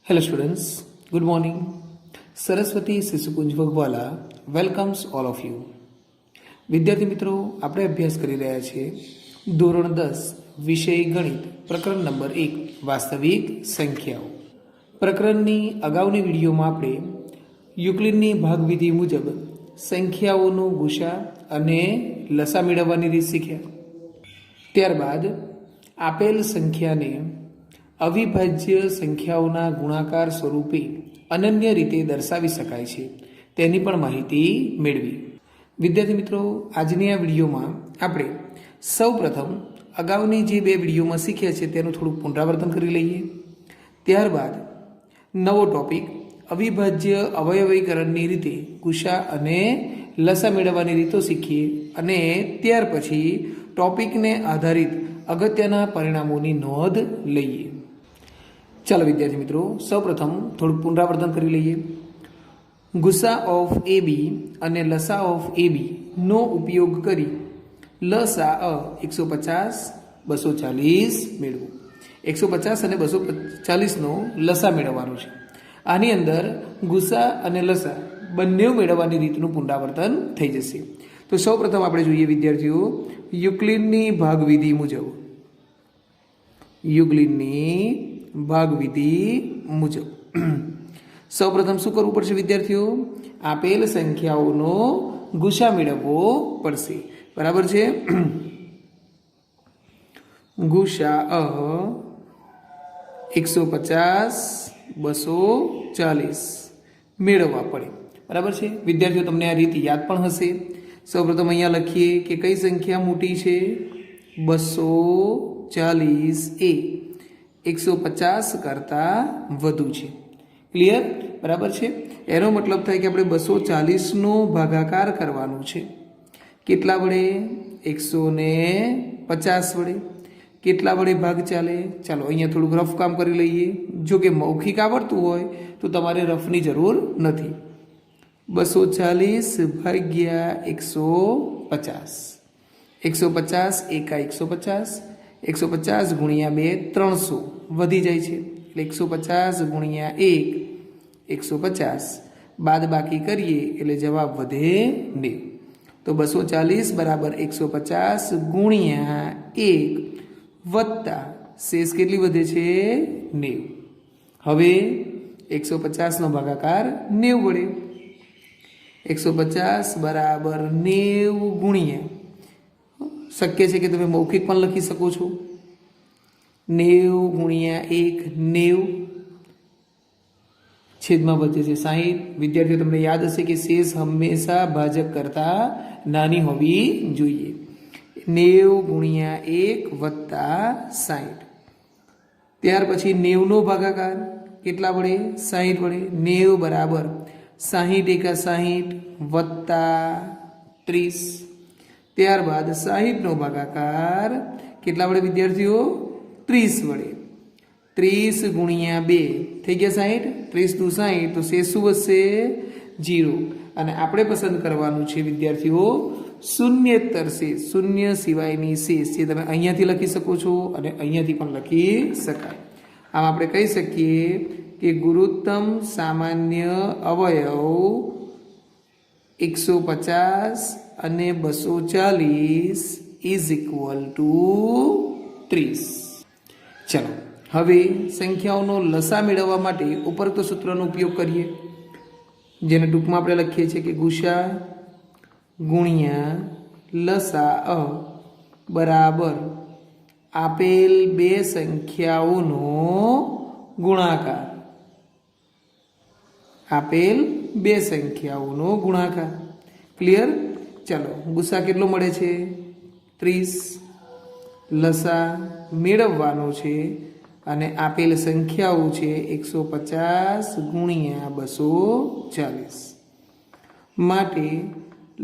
Hello students, good morning. Saraswati Shishukunj Vagvala welcomes all of you. વિદ્યાર્થી મિત્રો, આપણે અભ્યાસ કરી રહ્યા છીએ ધોરણ 10 વિષય ગણિત પ્રકરણ નંબર 1 વાસ્તવિક સંખ્યાઓ. પ્રકરણની અગાઉની વિડીયોમાં આપણે યુક્લિડની ભાગવિધિ મુજબ સંખ્યાઓનો ગુસા અને લસા મેળવવાની રીત શીખ્યા. ત્યારબાદ આપેલ સંખ્યાને અવિભાજ્ય સંખ્યાઓના ગુણાકાર સ્વરૂપે અનન્ય રીતે દર્શાવી શકાય છે તેની પણ માહિતી મેળવી. વિદ્યાર્થી મિત્રો, આજની આ વિડીયોમાં આપણે સૌપ્રથમ અગાઉની જે બે વિડીયોમાં શીખ્યા છે તેનું થોડુંક પુનરાવર્તન કરી લઈએ. ત્યારબાદ નવો ટોપિક અવિભાજ્ય અવયવીકરણની રીતે ગુસા અને લસા મેળવવાની રીતો શીખીએ અને ત્યાર પછી ટોપિકને આધારિત અગત્યના પરિણામોની નોંધ લઈએ. ચાલો વિદ્યાર્થી મિત્રો, સૌપ્રથમ થોડુંક પુનરાવર્તન કરી લઈએ. ગુસા ઓફ એ બી અને લસા ઓફ એ બી નો ઉપયોગ કરી લસા 150 240 મેળવો. 150 અને 240 નો લસા મેળવવાનો છે. આની અંદર ગુસા અને લસા બંને મેળવવાની રીતનું પુનરાવર્તન થઈ જશે. તો સૌપ્રથમ આપણે જોઈએ વિદ્યાર્થીઓ, યુક્લિડની ભાગવિધિ મુજબ સૌપ્રથમ શું કરવું પડશે વિદ્યાર્થીઓ? આપેલ સંખ્યાઓનો ગુસા મેળવવો પડશે. બરાબર છે? ગુસા 150 240 મેળવવા પડે. બરાબર છે વિદ્યાર્થીઓ? તમને આ રીત યાદ પણ હશે. સૌપ્રથમ અહીંયા લખીએ કે કઈ સંખ્યા મોટી છે? 240 એ 150 કરતાં વધુ છે. ક્લિયર? બરાબર છે. એનો મતલબ થાય કે આપણે 240નો ભાગાકાર કરવાનું છે. કેટલા વડે? 150 વડે. કેટલા વડે ભાગ ચાલે? ચાલો અહીંયા થોડુંક રફ કામ કરી લઈએ. જો કે મૌખિક આવડતું હોય તો તમારે રફની જરૂર નથી. 240 ભાગ્યા 150. 150 એકા 150. 150 ગુણ્યા 2 300 વધી જાય છે. એટલે 150 ગુણ્યા 1 150 બાદ બાકી કરીએ એટલે જવાબ વધે 9. તો 240 બરાબર 150 ગુણ્યા 1 વત્તા શેષ કેટલી વધે છે? 9. હવે 150 નો ભાગાકાર 90 વડે. 150 બરાબર 90 ગુણ્યા, શક્ય છે કે તમે મૌખિક પણ લખી શકો છો, 90 ગુણ્યા 1 90 છેદમાં વધે છે 60. વિદ્યાર્થીઓ, તમને યાદ હશે કે શેષ હંમેશા ભાજક કરતાં નાની હોવી જોઈએ. 90 ગુણ્યા 1 વત્તા 60. ત્યાર પછી 90 નો ભાગાકાર કેટલા વડે? 60 વડે. 90 બરાબર 60 એકા 60 વત્તા 30. ત્યારબાદ 60 નો ભાગાકાર કેટલા વડે વિદ્યાર્થીઓ? 30 વડે. 30 ગુણ્યા 2 થઈ ગયા 60. 30 નું 60 તો શેષ શું વધશે? 0. અને આપણે પસંદ કરવાનું છે વિદ્યાર્થીઓ શૂન્યેતર શેષ, શૂન્ય સિવાયની શેષ, જે તમે અહીંયાથી લખી શકો છો અને અહીંયાથી પણ લખી શકાય. આમ આપણે કહી શકીએ કે ગુરુત્તમ સામાન્ય અવયવ 150 અને 240 ઇઝ ઇક્વલ ટુ 30. ચલો હવે સંખ્યાઓનો લસા મેળવવા માટે ઉપરોક્ત સૂત્રનો ઉપયોગ કરીએ, જેને ટૂંકમાં આપણે લખીએ છીએ કે ગુસા ગુણ્યા લસા બરાબર આપેલ બે સંખ્યાઓનો ગુણાકાર. આપેલ બે સંખ્યાઓનો ગુણાકાર. ક્લિયર? ચાલો, ગુસા કેટલો મળે છે? 30. લસા મેળવવાનો છે અને આપેલ સંખ્યાઓ છે 150 ગુણ્યા 240. માટે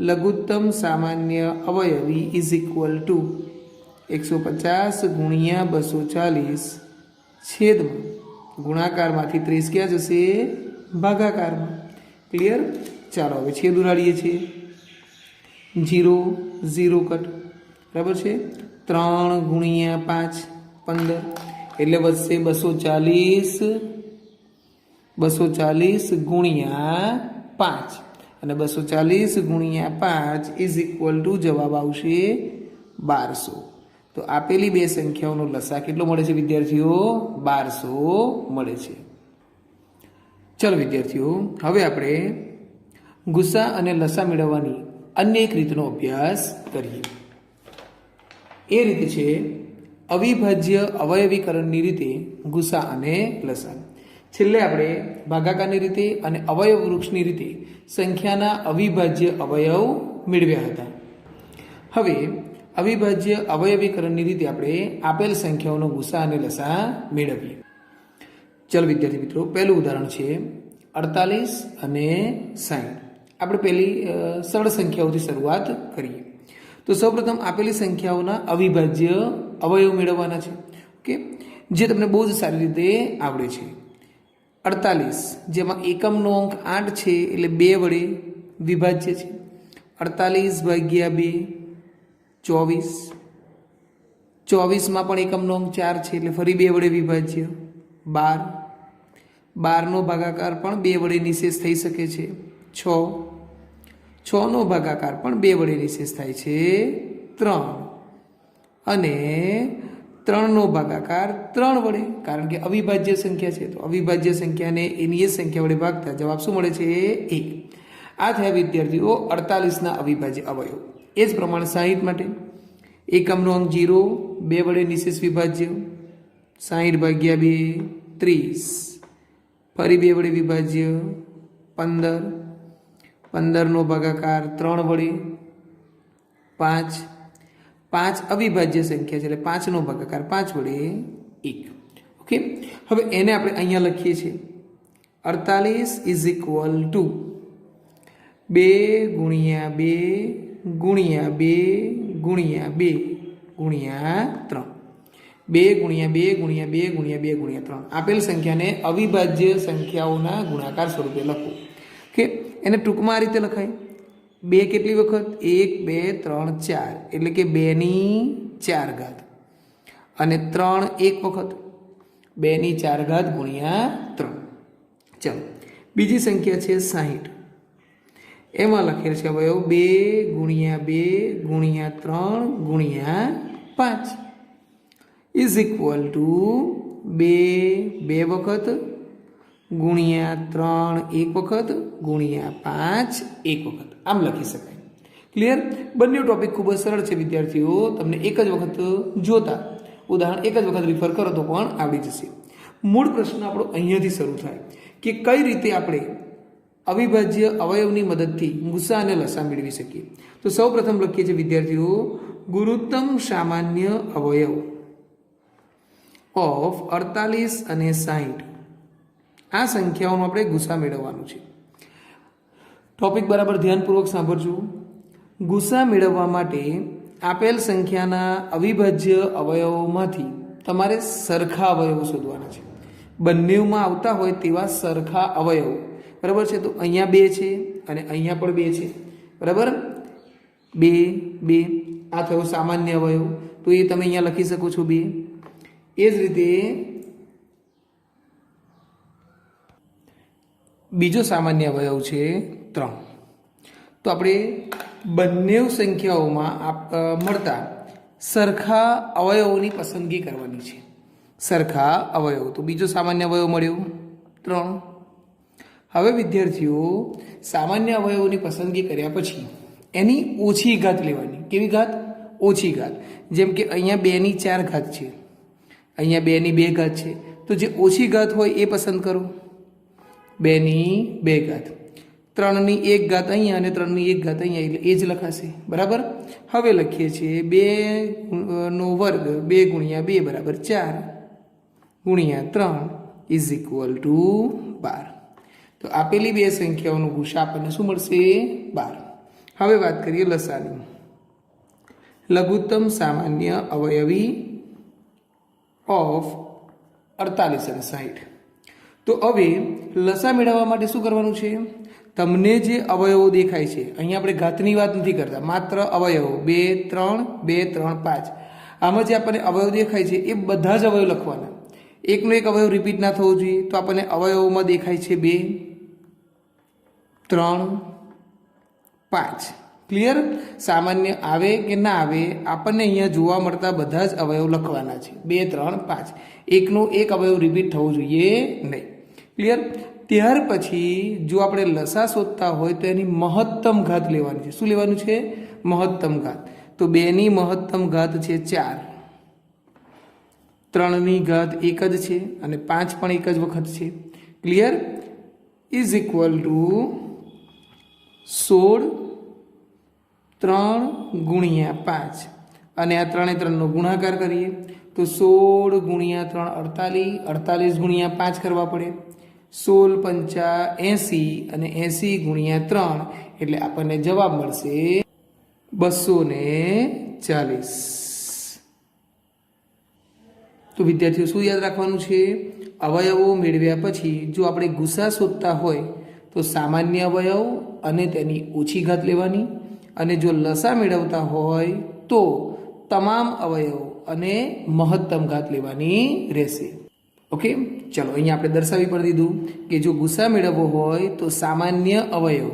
લઘુત્તમ સામાન્ય અવયવી ઇઝ ઇક્વલ ટુ 150 ગુણ્યા 240 છેદમાં ગુણાકારમાંથી 30 ક્યાં જશે? ભાગાકારમાં. ક્લિયર? ચાલો હવે છેદ ઉડાડીએ છીએ. 0 0 કટ. બરાબર છે? 3 ગુણ્યા 5 15 એટલે વધશે 240 240 ગુણ્યા 5 અને 240 ગુણ્યા 5 ઇઝ ઇક્વલ ટુ જવાબ આવશે 1200. તો આપેલી બે સંખ્યાઓનો લસા કેટલો મળે છે વિદ્યાર્થીઓ? 1200 મળે છે. ચલો વિદ્યાર્થીઓ, હવે આપણે ગુસા અને લસા મેળવવાની અન્ય એક રીતનો અભ્યાસ કરીએ. એ રીતે છે અવિભાજ્ય અવયવીકરણની રીતે ગુસા અને લસા. છેલ્લે આપણે ભાગાકારની રીતે અને અવયવ વૃક્ષની રીતે સંખ્યાના અવિભાજ્ય અવયવ મેળવ્યા હતા. હવે અવિભાજ્ય અવયવીકરણની રીતે આપણે આપેલ સંખ્યાઓનો ગુસા અને લસા મેળવીએ. ચલો વિદ્યાર્થી મિત્રો, પહેલું ઉદાહરણ છે 48 અને 60. આપણે પહેલી સરળ સંખ્યાઓથી શરૂઆત કરીએ. તો સૌપ્રથમ આપેલી સંખ્યાઓના અવિભાજ્ય અવયવ મેળવવાના છે. ઓકે, જે તમને બહુ જ સારી રીતે આવડે છે. 48 જેમાં એકમનો અંક 8 છે એટલે 2 વડે વિભાજ્ય છે. 48 ભાગ્યા 2 24. 24માં પણ એકમનો અંક 4 છે એટલે ફરી 2 વડે વિભાજ્ય. 12. 12નો ભાગાકાર પણ 2 વડે નિશેષ થઈ શકે છે. 6. 6નો ભાગાકાર પણ 2 વડે નિશેષ થાય છે. 3. અને 3નો ભાગાકાર 3 વડે, કારણ કે અવિભાજ્ય સંખ્યા છે. તો અવિભાજ્ય સંખ્યાને એની એ સંખ્યા વડે ભાગતા જવાબ શું મળે છે? 1. આ થયા વિદ્યાર્થીઓ 48ના અવિભાજ્ય અવયવ. એ જ પ્રમાણે 60 માટે એકમનો અંક 0, 2 વડે નિશેષ વિભાજ્ય. 60 ભાગ્યા 2 30, ફરી 2 વડે વિભાજ્ય. 15. 15નો ભાગાકાર 3 વડે. 5. 5 અવિભાજ્ય સંખ્યા છે એટલે 5નો ભાગાકાર 5 વડે 1. ઓકે, હવે એને આપણે અહીંયા લખીએ છીએ 48 ઇઝ ઇક્વલ ટુ 2 ગુણ્યા 2 ગુણ્યા 2 ગુણ્યા 2 ગુણ્યા 3. 2 ગુણ્યા 2 ગુણ્યા 2 ગુણ્યા 2 ગુણ્યા 3. આપેલ સંખ્યાને અવિભાજ્ય સંખ્યાઓના ગુણાકાર સ્વરૂપે લખો. ઓકે, એને ટૂંકમાં આ રીતે લખાય. 2 કેટલી વખત? 1 2 3 4 એટલે કે 2/4 અને 3 એક વખત 2/4 ગુણ્યા 3. ચાલો, બીજી સંખ્યા છે 60. એમાં લખેલ છે અવયવ 2 ગુણ્યા 2 ગુણ્યા 3 ગુણ્યા 5 ઇઝ ઇક્વલ ટુ 2 2 વખત ગુણ્યા 3 એક વખત ગુણ્યા 5 એક વખત. આમ લખી શકાય. ક્લિયર? બંને ટોપિક ખૂબ જ સરળ છે વિદ્યાર્થીઓ. તમને એક જ વખત જોતા ઉદાહરણ એક જ વખત રિફર કરો તો પણ આવડી જશે. મૂળ પ્રશ્ન આપણો અહીંયાથી શરૂ થાય કે કઈ રીતે આપણે અવિભાજ્ય અવયવની મદદથી ગુસા અને લસા મેળવી શકીએ. તો સૌ પ્રથમ લખીએ છીએ વિદ્યાર્થીઓ ગુરુત્તમ સામાન્ય અવયવ ઓફ 48 અને 60. આ સંખ્યાઓનો આપણે ગુસા મેળવવાનું છે. ટોપિક બરાબર ધ્યાનપૂર્વક સાંભળજો. ગુસા મેળવવા માટે આપેલ સંખ્યાના અવિભાજ્ય અવયવોમાંથી તમારે સરખા અવયવો શોધવાના છે. બંનેમાં આવતા હોય તેવા સરખા અવયવો. બરાબર છે? તો અહીંયા 2 છે અને અહીંયા પણ 2 છે. બરાબર? 2 2 આ થયો સામાન્ય અવયવ, તો એ તમે અહીંયા લખી શકો છો 2. એ જ રીતે બીજો સામાન્ય અવયવ છે 3. તો આપણે બંને સંખ્યાઓમાં મળતા સરખા અવયવોની પસંદગી કરવાની છે. સરખા અવયવો, તો બીજો સામાન્ય અવયવ મળ્યો 3. હવે વિદ્યાર્થીઓ સામાન્ય અવયવોની પસંદગી કર્યા પછી એની ઓછી ઘાત લેવાની. કેવી ઘાત? ઓછી ઘાત. જેમ કે અહીંયા 2/4 છે, અહીંયા 2/2 છે. તો જે ઓછી ઘાત હોય એ પસંદ કરો. 2/2, 3/1 અહીંયા અને 3/1 અહીંયા, એટલે એ જ લખાશે. બરાબર? હવે લખીએ છીએ 2નો વર્ગ 2 ગુણ્યા 2 બરાબર 4 ગુણ્યા 3 ઇઝ ઇક્વલ ટુ 12. તો આપેલી બે સંખ્યાઓનું ગુસા આપણને શું મળશે? 12. હવે વાત કરીએ લસાની. લઘુત્તમ સામાન્ય અવયવી ઓફ 48 અને 60. તો હવે લસા મેળવવા માટે શું કરવાનું છે? તમને જે અવયવો દેખાય છે, અહીંયા આપણે ઘાતની વાત નથી કરતા, માત્ર અવયવો 2 3 2 3 5. આમાં જે આપણને અવયવ દેખાય છે એ બધા જ અવયવ લખવાના. એકનો એક અવયવ રિપીટ ના થવો જોઈએ, તો આપણને અવયવોમાં દેખાય છે 2, 3, 5. ક્લિયર? સામાન્ય આવે કે ના આવે આપણને અહીંયા જોવા મળતા બધા જ અવયવ લખવાના છે, 2, 3, 5. એકનો એક અવયવ રિપીટ થવો જોઈએ નહીં. ક્લિયર? ત્યાર પછી જો આપણે લસા શોધતા હોય તો એની મહત્તમ ઘાત લેવાની છે. શું લેવાનું છે? મહત્તમ ઘાત. તો 2ની મહત્તમ ઘાત છે 4, 3ની ઘાત 1 જ છે અને 5 પણ એક જ વખત છે. ક્લિયર? ઇઝ ઇક્વલ ટુ 16 3 ગુણ્યા 5 અને આ 3 એ 3નો ગુણાકાર કરીએ તો 16 ગુણ્યા 3 48, 48 ગુણ્યા 5 કરવા પડે, 16 પંચા 80 અને 80 ગુણ્યા 3 એટલે આપણને જવાબ મળશે 240. તો વિદ્યાર્થીઓ શું યાદ રાખવાનું છે? અવયવો મેળવ્યા પછી જો આપણે ગુસા શોધતા હોય તો સામાન્ય અવયવ અને તેની ઓછી ઘાત લેવાની, અને જો લસા મેળવતા હોય તો તમામ અવયવ અને મહત્તમ ઘાત લેવાની રહેશે. ઓકે, ચલો અહીંયા આપણે દર્શાવી પણ દીધું કે જો ગુસા મેળવવો હોય તો સામાન્ય અવયવ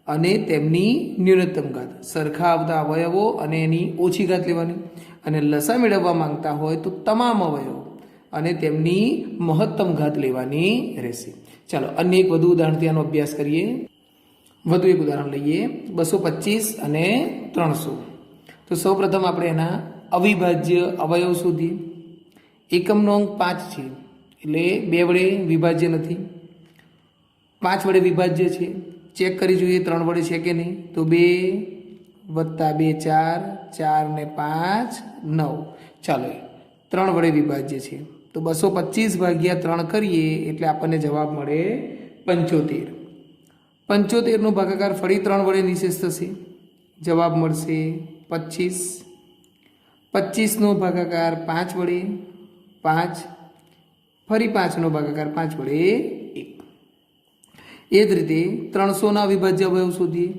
અને તેમની ન્યૂનતમ ઘાત, સરખા આવતા અવયવો અને એની ઓછી ઘાત લેવાની, અને લસા મેળવવા માંગતા હોય તો તમામ અવયવ અને તેમની મહત્તમ ઘાત લેવાની રહેશે. ચાલો અન્ય એક વધુ ઉદાહરણથી આનો અભ્યાસ કરીએ. વધુ એક ઉદાહરણ લઈએ, 225 અને 300. તો સૌપ્રથમ આપણે એના અવિભાજ્ય અવયવ શોધીએ. એકમનો અંક 5 છે એટલે 2 વડે વિભાજ્ય નથી, 5 વડે વિભાજ્ય છે. ચેક કરી જોઈએ 3 વડે છે કે નહીં. તો 2 + 2 4, 4 ને 5 9. ચાલો 3 વડે વિભાજ્ય છે તો 225 ભાગ્યા 3 કરીએ એટલે આપણને જવાબ મળે 75. 75નો ભાગાકાર ફરી 3 વડે નિશેષ થશે, જવાબ મળશે 25. 25નો ભાગાકાર 5 વડે 5, ફરી 5નો ભાગાકાર 5 વડે 1. એ જ રીતે 300ના અવિભાજ્ય અવયવ શોધીએ.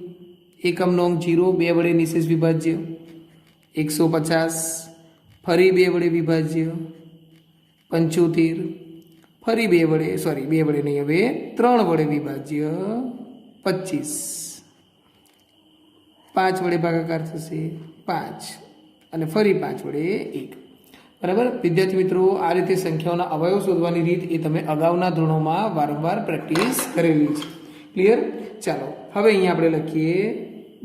એકમનો અંક 0, 2 વડે નિશેષ વિભાજ્ય 150, ફરી 2 વડે વિભાજ્ય 75, ફરી 2 વડે 2 વડે નહીં, હવે 3 વડે વિભાજ્ય 25, 5 વડે ભાગાકાર થશે 5 અને ફરી 5 વડે 1. બરાબર વિદ્યાર્થી મિત્રો, આ રીતે સંખ્યાઓના અવયવ શોધવાની રીત એ તમે અગાઉના ધોરણોમાં વારંવાર પ્રેક્ટિસ કરેલી છે. ક્લિયર? ચાલો હવે અહીંયા આપણે લખીએ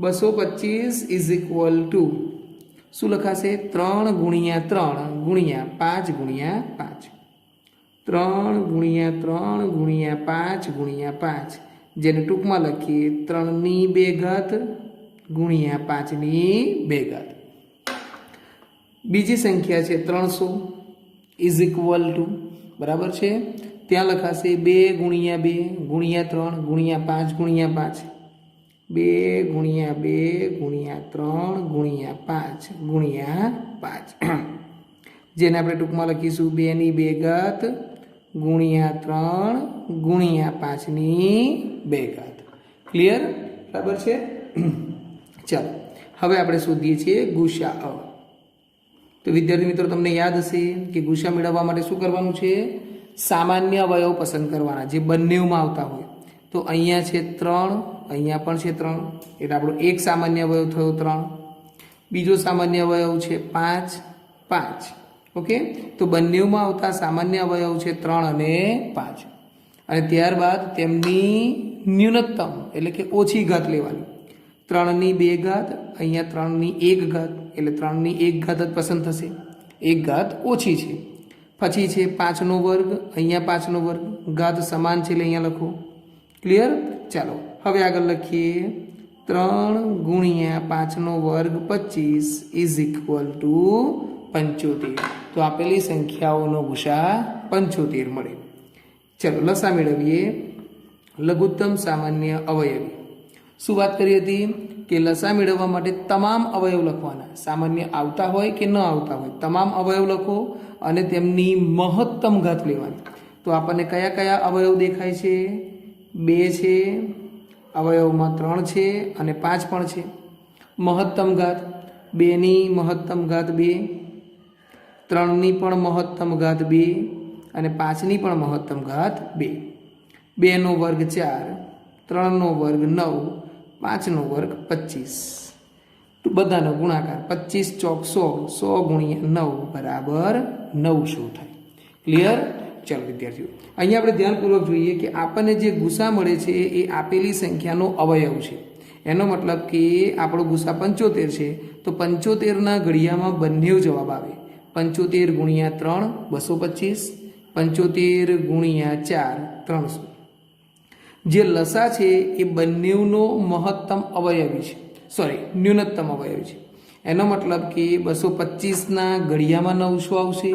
225 ઇઝ ઇક્વલ ટુ શું લખાશે? 3 ગુણ્યા 3 ગુણ્યા 5 ગુણ્યા 5. 3 ગુણ્યા 3 ગુણ્યા 5 ગુણ્યા 5, જેને ટૂંકમાં લખીએ 3ની 2 ઘાત ગુણ્યા 5ની 2 ઘાત. બીજી સંખ્યા છે 300 ઇઝ ઇક્વલ ટુ, બરાબર છે, ત્યાં લખાશે 2 ગુણ્યા 2 ગુણ્યા 3 ગુણ્યા 5 ગુણ્યા 5. 2 ગુણ્યા 2 ગુણ્યા 3 ગુણ્યા 5 ગુણ્યા 5, જેને આપણે ટૂંકમાં લખીશું 2ની 2 ઘાત ગુણ્યા 3 ગુણ્યા 5ની 2 ઘાત. ક્લિયર? બરાબર છે. ચાલો હવે આપણે શોધીએ છીએ ગુસા. તો વિદ્યાર્થી મિત્રો તમને યાદ હશે કે ગુસા મેળવવા માટે શું કરવાનું છે? સામાન્ય અવયવ પસંદ કરવાના જે બંનેમાં આવતા હોય. તો અહીંયા છે 3, અહીંયા પણ છે 3 એટલે આપણો એક સામાન્ય અવયવ થયો 3. બીજો સામાન્ય અવયવ છે 5, 5. ઓકે, તો બંનેમાં આવતા સામાન્ય અવયવ છે 3 અને 5, અને ત્યારબાદ તેમની ન્યૂનતમ એટલે કે ઓછી ઘાત લેવાની. 3ની 2 ઘાત, અહીંયા 3ની 1 ઘાત એટલે 3ની 1 ઘાત જ પસંદ થશે, 1 ઘાત ઓછી છે. પછી છે 5નો વર્ગ, અહીંયા 5નો વર્ગ, ઘાત સમાન છે એટલે અહીંયા લખો. ક્લિયર? ચાલો હવે આગળ લખીએ 3 ગુણ્યા 5નો વર્ગ 25 ઇઝ ઇક્વલ ટુ 75. તો આપેલી સંખ્યાઓનો ગુસા 75 મળે. ચલો લસા મેળવીએ. લઘુત્તમ સામાન્ય અવયવી. શું વાત કરી હતી કે લસા મેળવવા માટે તમામ અવયવ લખવાના, સામાન્ય આવતા હોય કે ન આવતા હોય તમામ અવયવ લખો અને તેમની મહત્તમ ઘાત લેવાની. તો આપણને કયા કયા અવયવ દેખાય છે? 2 છે, અવયવમાં 3 છે અને 5 પણ છે. મહત્તમ ઘાત 2ની મહત્તમ ઘાત 2, 3ની પણ મહત્તમ ઘાત 2 અને 5ની પણ મહત્તમ ઘાત 2. 2નો વર્ગ 4, 3નો વર્ગ 9, 5નો વર્ગ 25. બધાનો ગુણાકાર 25 ચોક 100, 100 ગુણ્યા 9 બરાબર 900 થાય. ક્લિયર? ચાલો વિદ્યાર્થીઓ, અહીંયા આપણે ધ્યાનપૂર્વક જોઈએ કે આપણને જે ગુસા મળે છે એ આપેલી સંખ્યાનો અવયવ છે. એનો મતલબ કે આપણો ગુસા 75 છે, તો 75ના ઘડિયામાં બંને જવાબ આવે. 75 ગુણ્યા 3 225, 75 ગુણ્યા 4 300. જે લસા છે એ બંનેનો મહત્તમ અવયવી છે, ન્યૂનતમ અવયવી છે. એનો મતલબ કે 225ના ઘડિયામાં 900 આવશે,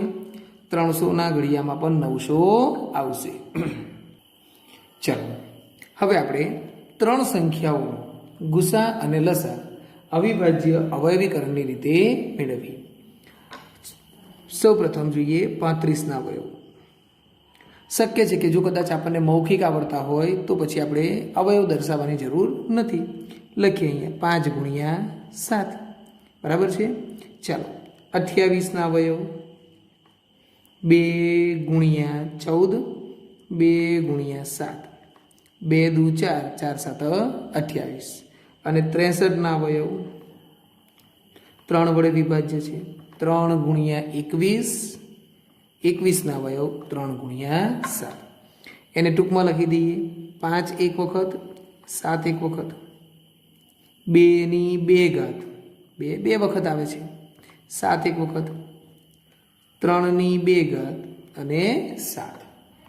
300ના ઘડિયામાં પણ 900 આવશે. ચાલો હવે આપણે 3 સંખ્યાઓનો ગુસા અને લસા અવિભાજ્ય અવયવીકરણની રીતે મેળવીએ. સૌ પ્રથમ જોઈએ 35ના અવયવ. શક્ય છે કે જો કદાચ આપણને મૌખિક આવડતા હોય તો પછી આપણે અવયવ દર્શાવવાની જરૂર નથી. લખીએ અહીંયા 5 ગુણ્યા 7 બરાબર છે. ચાલો 28ના અવયવ 2 ગુણ્યા 14, 2 ગુણ્યા 7, 2 દુ 4, 4 7 28. અને 63ના અવયવ 3 વડે વિભાજ્ય છે. 3 ગુણ્યા 21, 21ના અવયવ 3 ગુણ્યા 7. એને ટૂંકમાં લખી દઈએ. 5 એક વખત, 7 એક વખત, 2ની 2 ઘાત, 2 બે વખત આવે છે, 7 એક વખત, 3ની 2 ઘાત અને 7.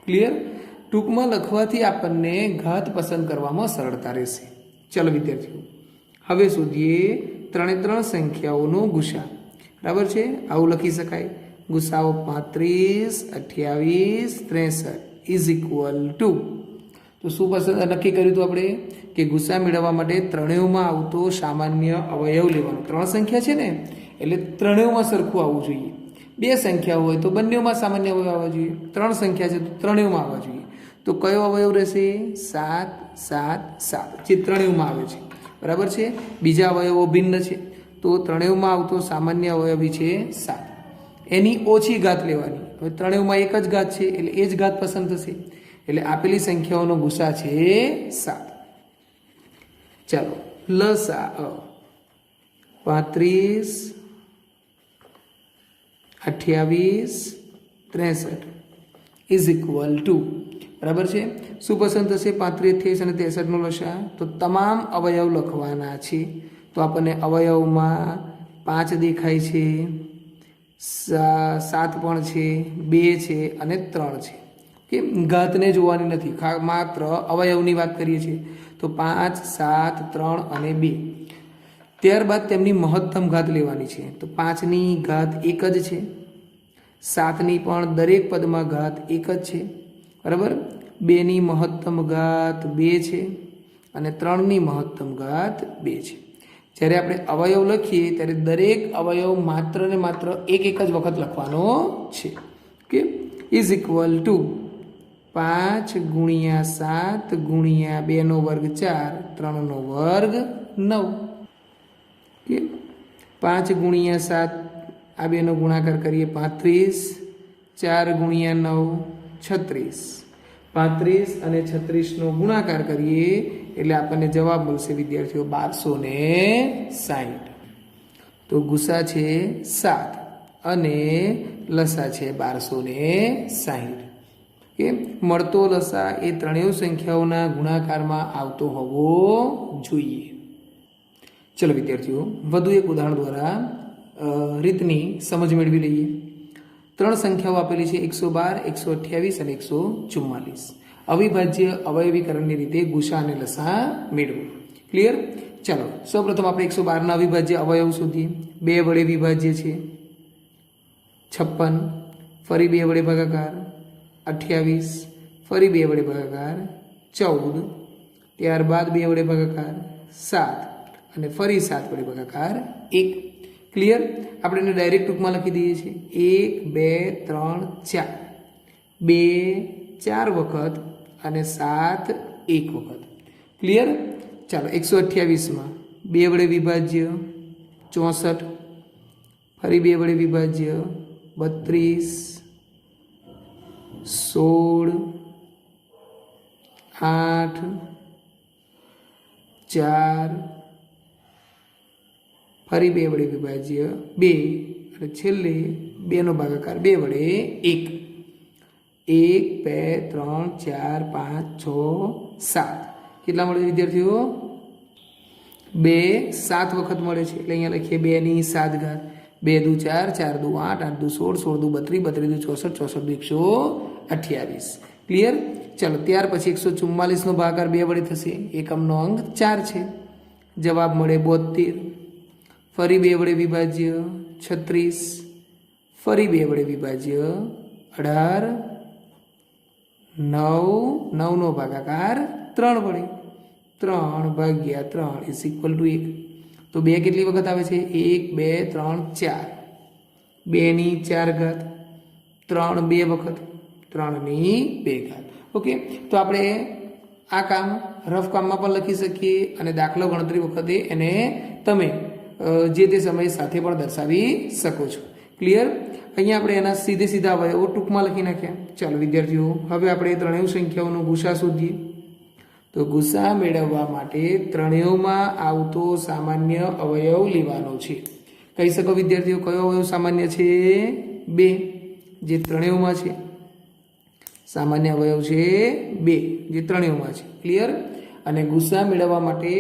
ક્લિયર? ટૂંકમાં લખવાથી આપણને ઘાત પસંદ કરવામાં સરળતા રહેશે. ચાલો વિદ્યાર્થીઓ, હવે શોધીએ 3 સંખ્યાઓનો ગુસા. બરાબર છે? આવું લખી શકાય. ગુસાઓ 35, 28, 63 ઇઝ ઇક્વલ ટુ. તો શું પસંદ નક્કી કર્યું હતું આપણે કે ગુસા મેળવવા માટે ત્રણેયમાં આવતો સામાન્ય અવયવ લેવાનો. 3 સંખ્યા છે ને એટલે ત્રણેયમાં સરખું આવવું જોઈએ. 2 સંખ્યા હોય તો બંનેમાં સામાન્ય અવયવ આવવા જોઈએ. 3 સંખ્યા છે તો ત્રણેયમાં આવવા જોઈએ. તો કયો અવયવ રહેશે? 7 7 7, જે ત્રણેયમાં આવે છે. બરાબર છે? બીજા અવયવો ભિન્ન છે, તો ત્રણેયમાં આવતો સામાન્ય અવયવી છે 7. એની ઓછી ઘાત લેવાની. હવે ત્રણેયમાં એક જ ઘાત છે એટલે એ જ ઘાત પસંદ થશે. એટલે આપેલી સંખ્યાઓનો ગુસા છે 7. ચાલો લસા 35, 28, 63 ઇઝ ઇક્વલ ટુ. બરાબર છે? શું પસંદ થશે? 35, 28 અને 63નો લસા. તો તમામ અવયવ લખવાના છે. તો આપણને અવયવમાં 5 દેખાય છે, 7 પણ છે, 2 છે અને 3 છે. કે ઘાતને જોવાની નથી, માત્ર અવયવની વાત કરીએ છીએ. તો 5, 7, 3 અને 2. ત્યારબાદ તેમની મહત્તમ ઘાત લેવાની છે. તો 5ની ઘાત 1 જ છે, 7ની પણ દરેક પદમાં ઘાત 1 જ છે. બરાબર? 2ની મહત્તમ ઘાત 2 છે અને 3ની મહત્તમ ઘાત 2 છે. જ્યારે આપણે અવયવ લખીએ ત્યારે દરેક અવયવ માત્ર ને માત્ર એક જ વખત લખવાનો છે. ઓકે? ઇઝ ઇક્વલ ટુ 5 ગુણ્યા 7 ગુણ્યા 2નો વર્ગ 4, 3નો વર્ગ 9. ઓકે? 5 ગુણ્યા 7, આ બેનો ગુણાકાર કરીએ 35, 4 ગુણ્યા 9 36. 35 અને 36નો ગુણાકાર કરીએ એટલે આપણને જવાબ મળશે વિદ્યાર્થીઓ 1260. તો ગુસા છે 7 અને લસા છે 1260. કે મળતો લસા એ ત્રણેય સંખ્યાઓના ગુણાકારમાં આવતો હોવો જોઈએ. ચલો વિદ્યાર્થીઓ, વધુ એક ઉદાહરણ દ્વારા રીતની સમજ મેળવી લઈએ. 3 સંખ્યાઓ આપેલી છે 112, 128 અને 144. અવિભાજ્ય અવયવીકરણની રીતે ગુસા અને લસા મેળવો. ક્લિયર? ચાલો સૌપ્રથમ આપણે 112ના અવિભાજ્ય અવયવ શોધીએ. 2 વડે વિભાજ્ય છે 56, ફરી 2 વડે ભાગાકાર 28, ફરી 2 વડે ભાગાકાર 14, ત્યારબાદ 2 વડે ભાગાકાર 7 અને ફરી 7 વડે ભાગાકાર 1. ક્લિયર? આપણે એને ડાયરેક્ટ ટૂંકમાં લખી દઈએ છીએ 1 2 3 4, 2 4 વખત અને 7 1 વખત. ક્લિયર? ચાલો 128માં 2 વડે વિભાજ્ય 64, ફરી 2 વડે વિભાજ્ય 32, 16 8 4 ફરી 2 વડે વિભાજ્ય 2 અને છેલ્લે 2 નો ભાગાકાર 2 વડે 1 1 2 3 4 5 6 7 કેટલા મળે વિદ્યાર્થીઓ 2 7 વખત મળે છે એટલે અહીંયા લખીએ 2 ની 7 ઘાત 2 દુ 4 4 દુ 8 8 દુ 16 16 દુ 32 32 દુ 64 64 દુ 128 ક્લિયર। ચાલો ત્યાર પછી 144 નો ભાગાકાર 2 વડે થશે એકમનો અંક 4 છે જવાબ મળે 72 ફરી 2 વડે વિભાજ્ય 36 ફરી 2 વડે વિભાજ્ય 18 9 9 નો ભાગાકાર 3 વડે 3 ભાગ્યા 3 ઇઝ ઇક્વલ ટુ 1 તો 2 કેટલી વખત આવે છે 1 2 3 4 2 ની 4 ઘાત 3 2 વખત 3 ની 2 ઘાત ઓકે। તો આપણે આ કામ રફ કામમાં પણ લખી શકીએ અને દાખલો ગણતરી વખતે એને તમે જે તે સમય સાથે પણ દર્શાવી શકો છો ક્લિયર। અહીંયા આપણે એના સીધે સીધા અવયવો ટૂંકમાં લખી નાખ્યા। ચાલો વિદ્યાર્થીઓ હવે આપણે ત્રણેય સંખ્યાઓનો ગુસા શોધીએ। તો ગુસા મેળવવા માટે ત્રણેયમાં આવતો સામાન્ય અવયવ લેવાનો છે। કહી શકો વિદ્યાર્થીઓ કયો અવયવ સામાન્ય છે 2 જે ત્રણેયમાં છે સામાન્ય અવયવ છે 2 જે ત્રણેયમાં છે ક્લિયર। અને ગુસા મેળવવા માટે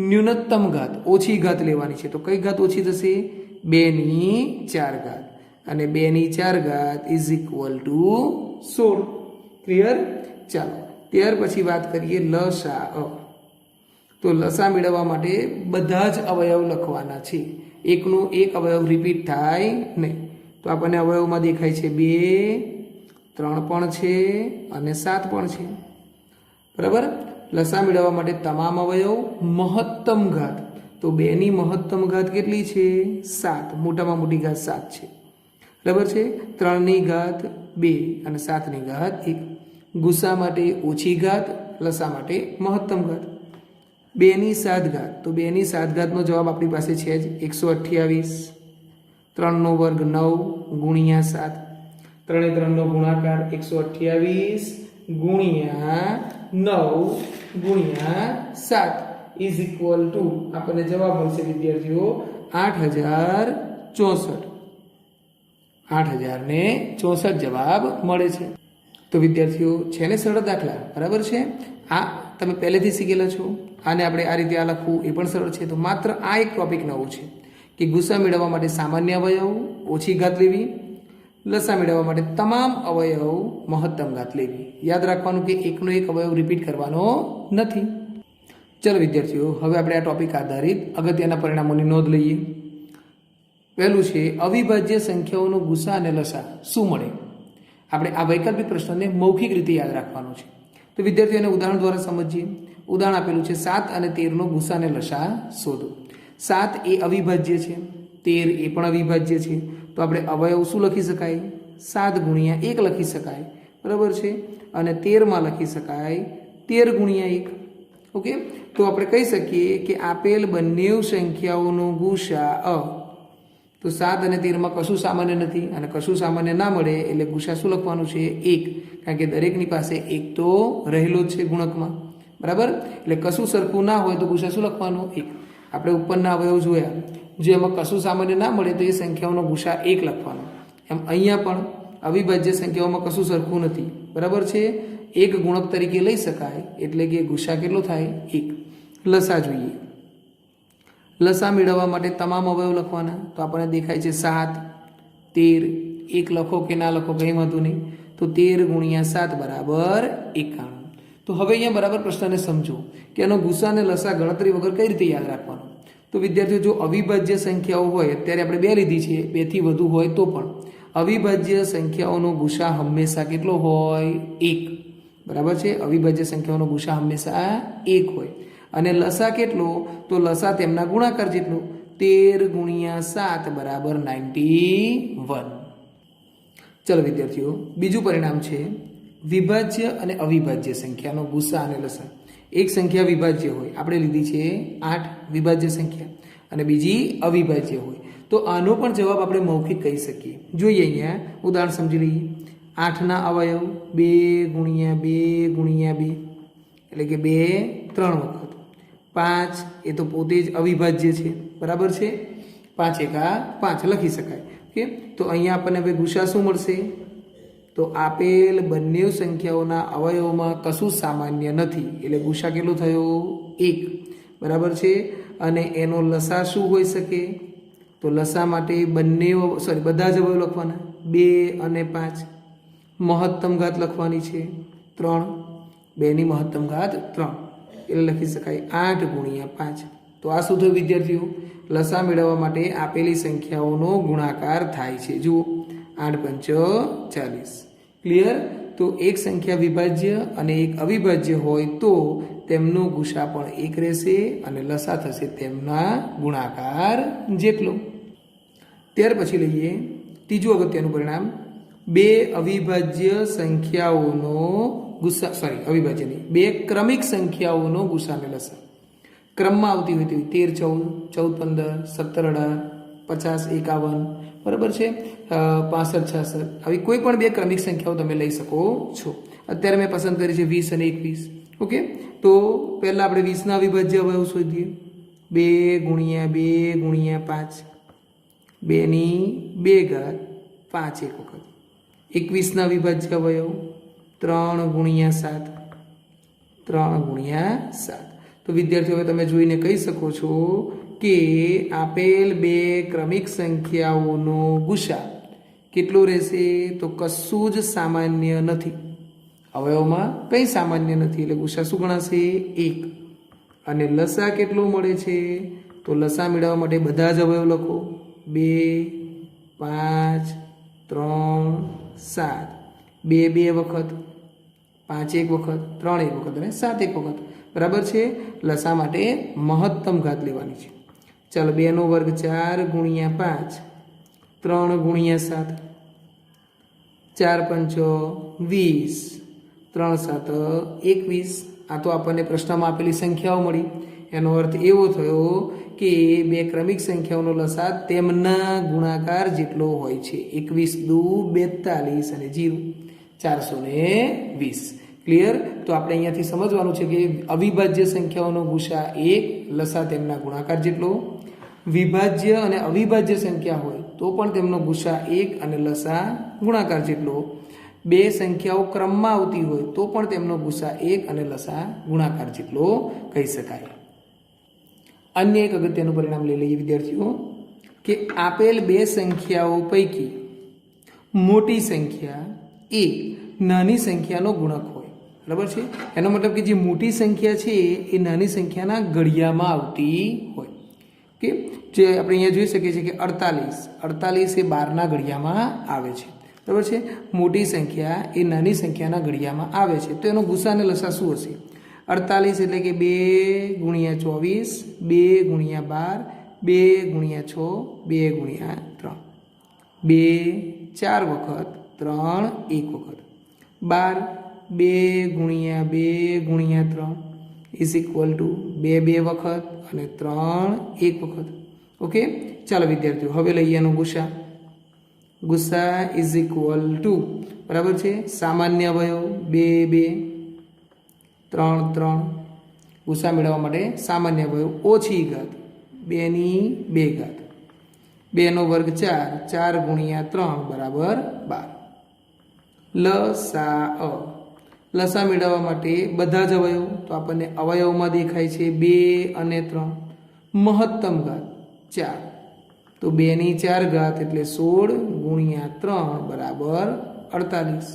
ન્યૂનતમ ઘાત ઓછી ઘાત લેવાની છે। તો કઈ ઘાત ઓછી થશે 2 ની 4 ઘાત અને 2 ની 4 ઘાત ઇઝ ઇક્વલ ટુ 16 ક્લિયર। ચાલો ત્યાર પછી વાત કરીએ લસા અ। તો લસા મેળવવા માટે બધા જ અવયવ લખવાના છે એકનું એક અવયવ રિપીટ થાય નહીં। તો આપણને અવયવમાં દેખાય છે 2 3 પણ છે અને 7 પણ છે બરાબર। લસા મેળવવા માટે તમામ અવયવ મહત્તમ ઘાત તો 2 ની મહત્તમ ઘાત કેટલી છે 7 મોટામાં મોટી ઘાત 7 છે બરાબર છે। 3 ની ઘાત 2 અને 7 ની ઘાત 1 ગુસા માટે ઓછી ઘાત લસા માટે મહત્તમ ઘાત 2 ની 7 ઘાત તો 2 ની 7 ઘાતનો જવાબ આપણી પાસે છે જ 128 3 નો વર્ગ 9 ગુણ્યા 7 3 3 નો ગુણાકાર 128 ગુણ્યા 9 ગુણ્યા 7 ઇઝ ઇક્વલ ટુ આપણને જવાબ મળશે વિદ્યાર્થીઓ 8064 8064 જવાબ મળે છે। તો વિદ્યાર્થીઓ છે ને સરળ દાખલા બરાબર છે આ તમે પહેલેથી શીખેલા છો આને આપણે આ રીતે આ લખવું એ પણ સરળ છે। તો માત્ર આ એક ટોપિક નવું છે કે ગુસા મેળવવા માટે સામાન્ય અવયવ ઓછી ઘાત લેવી લસા મેળવવા માટે તમામ અવયવ મહત્તમ ઘાત લેવી। યાદ રાખવાનું કે એકનો એક અવયવ રિપીટ કરવાનો નથી। ચલો વિદ્યાર્થીઓ હવે આપણે આ ટોપિક આધારિત અગત્યના પરિણામોની નોંધ લઈએ। પહેલું છે અવિભાજ્ય સંખ્યાઓનો ગુસા અને લસા શું મળે। આપણે આ વૈકલ્પિક પ્રશ્નને મૌખિક રીતે યાદ રાખવાનું છે। તો વિદ્યાર્થીઓને ઉદાહરણ દ્વારા સમજીએ। ઉદાહરણ આપેલું છે 7 અને 13 નો ગુસા અને લસા શોધો। 7 એ અવિભાજ્ય છે 13 એ પણ અવિભાજ્ય છે તો આપણે અવયવ શું લખી શકાય 7 ગુણ્યા 1 લખી શકાય બરાબર છે અને 13 માં લખી શકાય 13 ગુણ્યા 1 ઓકે। તો આપણે કહી શકીએ કે આપેલ બંને સંખ્યાઓનો ગુસા તો 7 અને 13 માં કશું સામાન્ય નથી અને કશું સામાન્ય ના મળે એટલે ગુસા શું લખવાનું છે 1 કારણ કે દરેકની પાસે 1 તો રહેલો જ છે ગુણકમાં બરાબર। એટલે કશું સરખું ના હોય તો ગુસા શું લખવાનું 1 આપણે ઉપરના અવયવ જોયા જો એમાં કશું સામાન્ય ના મળે તો એ સંખ્યાઓનો ગુસા 1 લખવાનો। એમ અહીંયા પણ અવિભાજ્ય સંખ્યાઓમાં કશું સરખું નથી બરાબર છે એક ગુણક તરીકે લઈ શકાય એટલે કે ગુસા કેટલો થાય 1। લસા જોઈએ લસા મેળવવા માટે તમામ અવયવ લખવાના તો આપણને દેખાય છે 7 13 1 લખો કે ના લખો કંઈ વાંધો નહીં તો 13 ગુણ્યા 7 બરાબર 91। તો હવે અહીંયા બરાબર પ્રશ્નને સમજો કે એનો ગુસા અને લસા ગણતરી વગર કઈ રીતે યાદ રાખવાનો। તો વિદ્યાર્થીઓ જો અવિભાજ્ય સંખ્યાઓ હોય અત્યારે આપણે 2 લીધી છે 2 થી વધુ હોય તો પણ અવિભાજ્ય સંખ્યાઓનો ગુસા હંમેશા કેટલો હોય 1 બરાબર છે। અવિભાજ્ય સંખ્યાઓનો ગુસા હંમેશા 1 હોય અને લસા કેટલો તો લસા તેમના ગુણાકાર જેટલો 13 ગુણ્યા 7 બરાબર 91। ચલો વિદ્યાર્થીઓ બીજું પરિણામ છે વિભાજ્ય અને અવિભાજ્ય સંખ્યાનો ગુસા અને લસા। એક સંખ્યા વિભાજ્ય હોય આપણે લીધી છે 8 વિભાજ્ય સંખ્યા અને બીજી અવિભાજ્ય હોય તો આનો પણ જવાબ આપણે મૌખિક કહી શકીએ। જોઈએ અહીંયા ઉદાહરણ સમજી લઈએ 8ના અવયવ 2 ગુણ્યા 2 ગુણ્યા 2 એટલે કે 2 3 વખત. 5 એ તો પોતે જ અવિભાજ્ય છે, બરાબર છે. 5 એકા 5 લખી શકાય. ઓકે, તો અહીંયા આપણને હવે ગુસા શું મળશે? તો આપેલ બંને સંખ્યાઓના અવયવોમાં કશું સામાન્ય નથી, એટલે ગુસા કેટલો થયો? 1, બરાબર છે. અને એનો લસા શું હોઈ શકે? તો લસા માટે બધા જ અવયવ લખવાના, 2 અને 5. મહત્તમ ઘાત લખવાની છે 3, 2ની મહત્તમ ઘાત 3, એટલે લખી શકાય 8 ગુણ્યા 5. તો આ શું થયું વિદ્યાર્થીઓ? લસા મેળવવા માટે આપેલી સંખ્યાઓનો ગુણાકાર થાય છે. જુઓ, 8 પંચો 40. ક્લિયર? તો એક સંખ્યા વિભાજ્ય અને એક અવિભાજ્ય હોય તો તેમનો ગુસા પણ 1 રહેશે અને લસા થશે તેમના ગુણાકાર જેટલો. ત્યાર પછી લઈએ ત્રીજું અગત્યનું પરિણામ. બે અવિભાજ્ય સંખ્યાઓનો ગુસા, અવિભાજ્ય નહીં, બે ક્રમિક સંખ્યાઓનો ગુસાને લસા. ક્રમમાં આવતી હોય તેવી 13 14 15 17 18 50 51, બરાબર છે, 65 66, આવી કોઈ પણ બે ક્રમિક સંખ્યાઓ તમે લઈ શકો છો. અત્યારે મેં પસંદ કરી છે 20 અને 21. ઓકે, તો પહેલાં આપણે 20ના અવિભાજ્ય અવયવ શોધીએ. 2 ગુણ્યા 2 ગુણ્યા 5, 2ની 2 ઘાત 5 એક વખત. 21ના અવિભાજ્ય અવયવ 3 ગુણ્યા 7, 3 ગુણ્યા 7. તો વિદ્યાર્થીઓ હવે તમે જોઈને કહી શકો છો કે આપેલ બે ક્રમિક સંખ્યાઓનો ગુસા કેટલો રહેશે? તો કશું જ સામાન્ય નથી, અવયવમાં કંઈ સામાન્ય નથી, એટલે ગુસા શું ગણાશે? 1. અને લસા કેટલો મળે છે? તો લસા મેળવવા માટે બધા જ અવયવ લખો. 2 5 3 7, 2 2 વખત, 5 એક વખત, 3 એક વખત અને 7 એક વખત, બરાબર છે. લસા માટે મહત્તમ ઘાત લેવાની છે. ચાલો, 2નો વર્ગ 4 ગુણ્યા 5, 3 ગુણ્યા 7, 4 પંચો 20, 3 7 21. આ તો આપણને પ્રશ્નમાં આપેલી સંખ્યાઓ મળી. એનો અર્થ એવો થયો કે બે ક્રમિક સંખ્યાઓનો લસા તેમના ગુણાકાર જેટલો હોય છે. 21 દુ 42 અને 0 420. ક્લિયર? તો આપણે અહીંયાથી સમજવાનું છે કે અવિભાજ્ય સંખ્યાઓનો ગુસા 1, લસા તેમના ગુણાકાર જેટલો. વિભાજ્ય અને અવિભાજ્ય સંખ્યા હોય તો પણ તેમનો ગુસા 1 અને લસા ગુણાકાર જેટલો. બે સંખ્યાઓ ક્રમમાં આવતી હોય તો પણ તેમનો ગુસા 1 અને લસા ગુણાકાર જેટલો કહી શકાય. અન્ય એક અગત્યનું પરિણામ લઈ લઈએ વિદ્યાર્થીઓ કે આપેલ બે સંખ્યાઓ પૈકી મોટી સંખ્યા એ નાની સંખ્યાનો ગુણક હોય, બરાબર છે. એનો મતલબ કે જે મોટી સંખ્યા છે એ નાની સંખ્યાના ઘડિયામાં આવતી હોય. કે જે આપણે અહીંયા જોઈ શકીએ છીએ કે 48 એ 12ના ઘડિયામાં આવે છે, બરાબર છે. મોટી સંખ્યા એ નાની સંખ્યાના ઘડિયામાં આવે છે, તો એનો ગુસા અને લસા શું હશે? 48 એટલે કે 2 ગુણ્યા 24, 2 ગુણ્યા 12, 2 ગુણ્યા 6, 2 ગુણ્યા 3, 2 4 વખત, 3 1 વખત. 12 2 ગુણ્યા 2 ગુણ્યા 3 ઇઝ ઇક્વલ ટુ 2 2 વખત અને 3 1 વખત. ઓકે, ચાલો વિદ્યાર્થીઓ હવે લઈએ એનો ગુસા. ગુસા ઇઝ ઇક્વલ ટુ, બરાબર છે, સામાન્ય અવયવ 2 2 3 3. ગુસા મેળવવા માટે સામાન્ય અવયવ ઓછી ઘાત 2ની 2 ઘાત, 2નો વર્ગ 4, 4 ગુણ્યા 3 બરાબર 12. લસા મેળવવા માટે બધા જ અવયવ, તો આપણને અવયવમાં દેખાય છે 2 અને 3. મહત્તમ ઘાત 4, તો 2ની 4 ઘાત એટલે 16 ગુણ્યા 3 બરાબર 48.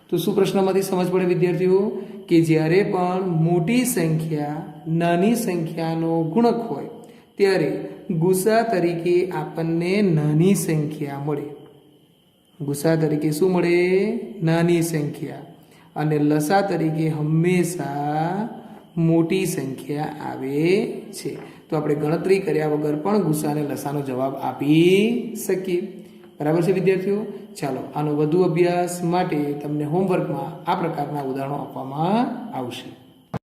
તો શું પ્રશ્નમાંથી સમજ પડે વિદ્યાર્થીઓ કે જ્યારે પણ મોટી સંખ્યા નાની સંખ્યાનો ગુણક હોય ત્યારે ગુસા તરીકે આપણને નાની સંખ્યા મળે. ગુસા તરીકે શું મળે? નાની સંખ્યા. અને લસા તરીકે હંમેશા મોટી સંખ્યા આવે છે. તો આપણે ગણતરી કર્યા વગર પણ ગુસા અને લસાનો જવાબ આપી શકીએ, બરાબર છે વિદ્યાર્થીઓ. ચાલો, આનો વધુ અભ્યાસ માટે તમને હોમવર્કમાં આ પ્રકારના ઉદાહરણો આપવામાં આવશે.